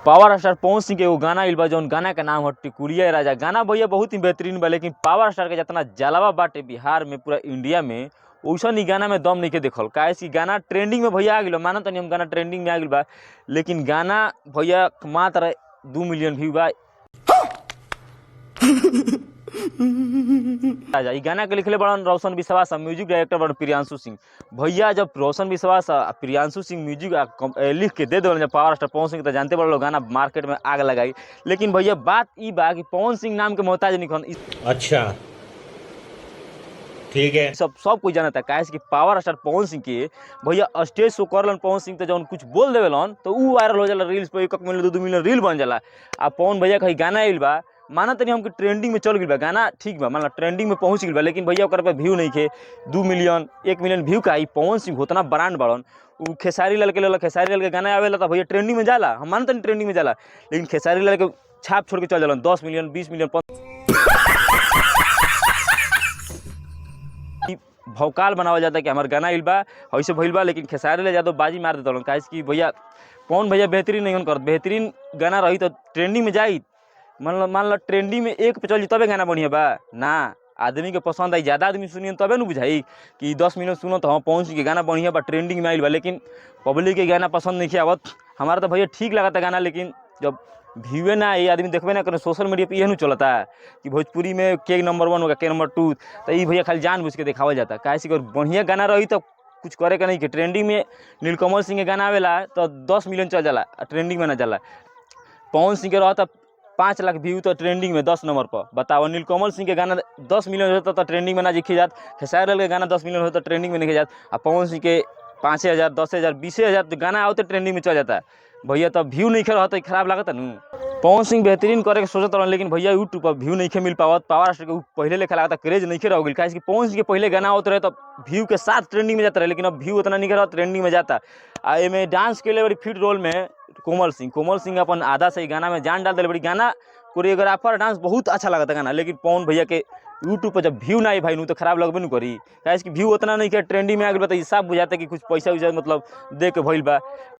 Power star Pawan Singh के एगो गाना आइल बा जौन गाना के नाम है टिकुलिया राजा। गाना भैया बहुत ही बेहतरीन बा, लेकिन पावर स्टार के जितना जलवा बाटे बिहार में पूरा इंडिया में वैसन ही गाना में दम नहीं के देखल। काहे कि गाना ट्रेंडिंग में भैया आ गइल, मानत तनी हम गाना ट्रेंडिंग में आ गइल बा, लेकिन गाना भैया मात्र 2 मिलियन व्यू बा। राजा ई गाना के लिखले बड़न रोशन विश्वास, म्यूजिक डायरेक्टर बड़न प्रियांशु सिंह। भैया जब रोशन विश्वास प्रियांशु सिंह म्यूजिक लिख के दे देवल पावर स्टार पवन सिंह, तो जानते बड़े लोग गाना मार्केट में आग लगाई। लेकिन भैया बात ई बा कि पवन सिंह नाम के मोहताज निकन। अच्छा ठीक है, सब कोई जानता है कि पावर स्टार पवन सिंह के भैया स्टेज शो करलन पवन सिंह, तो जौन कुछ बोल देवेलन तो ऊ वायरल हो जाला रील्स पे, 1 मिलियन 2 मिलियन रील बन जाला। आ पवन भैया कहीं गाना आइल बा, माना तनी हमके ट्रेंडिंग में चल गइल बा गाना, ठीक बा, मान ट्रेंडिंग में पहुंच गइल बा, लेकिन भैया ओकर पे व्यू नहीं खे। 2 मिलियन 1 मिलियन व्यू का ही पवन सिंह उतना ब्रांड बड़न। उ खेसारी लाल के लेला, खेसारी लाल के गाना आवेला तो भैया ट्रेंडिंग में जाला, हम मानते नहीं ट्रेंडिंग में जाला, लेकिन खेसारी लाल के छाप छोड़ के चल जालन 10 मिलियन 20 मिलियन भौकाल बनावल जाता है कि हमार गाना आइल बा ऐसे भइल बा। लेकिन खेसारी लाल यादव बाजी मार देता काहे कि भैया पवन भैया बेहतरीन नहीं कर, बेहतरीन गाना रही तो ट्रेंडिंग में जाई। मान लो ट्रेंडिंग में एक पे चली तबे गाना बढ़िया बा ना, आदमी के पसंद आई, ज़्यादा आदमी सुनिए तबे न बुझाई कि 10 मिलियन सुनो तो हम पवन सिंह के गाना बढ़िया बा, ट्रेंडिंग में आइल बा। लेकिन पब्लिक के गाना पसंद नहीं आवत। हमारा तो भैया ठीक लगा था गाना, लेकिन जब व्यूए ना आई, आदमी देखबे ना करे, सोशल मीडिया पे यह चलता है कि भोजपुरी में के नंबर 1 होगा, के नंबर 2, तो ये भैया खाली जानबूझ के दिखावल जाता। काहे कि बढ़िया गाना रही तो कुछ करे का नहीं कि ट्रेंडिंग में नीलकमल सिंह के गाना आवेला तो 10 मिलियन चल जाला, ट्रेंडिंग में ना जाला। पवन सिंह के रहता 5 लाख व्यू तो ट्रेंडिंग में 10 नंबर पर, बताओ। नीलकमल सिंह के गाना 10 मिलियन होता तो ट्रेंडिंग में ना दिखी जात, खेसारी लाल के गाना 10 मिलियन होता तो ट्रेंडिंग में नहीं जात, और पवन सिंह के 5,000 10,000 20,000 तो गाना आओ तो ट्रेंडिंग में चल जाता भैया। तो व्यू नहीं रहा तो खराब लगता नू। पवन सिंह बेहतरीन करे के सोचत रहन, लेकिन भैया यूट्यूब पर व्यू नहीं मिल पावत। पावर स्टार के पहले लेखा लगता क्रेज नहीं रह गई, काहे कि पवन सिंह के पहले गाना होते रहे तो व्यू के साथ ट्रेंडिंग में जाता रहे, लेकिन अब व्यू उतना नहीं रहा, ट्रेंडिंग में जाता। आ एमे डांस के लिए बड़ी फिट रोल में कोमल सिंह अपन आधा से गाना में जान डाल दिले बड़ी। गाना कोरियोग्राफर डांस बहुत अच्छा लगता गाना, लेकिन पवन भैया के यूट्यूब पर जब व्यू ना आई भाई नू तो खराब लगबे नहीं करी, काहे कि व्यू उतना नहीं के ट्रेंडिंग में आ गई, तो साफ बुझाता कि कुछ पैसा वैसा मतलब दे के भइल बा।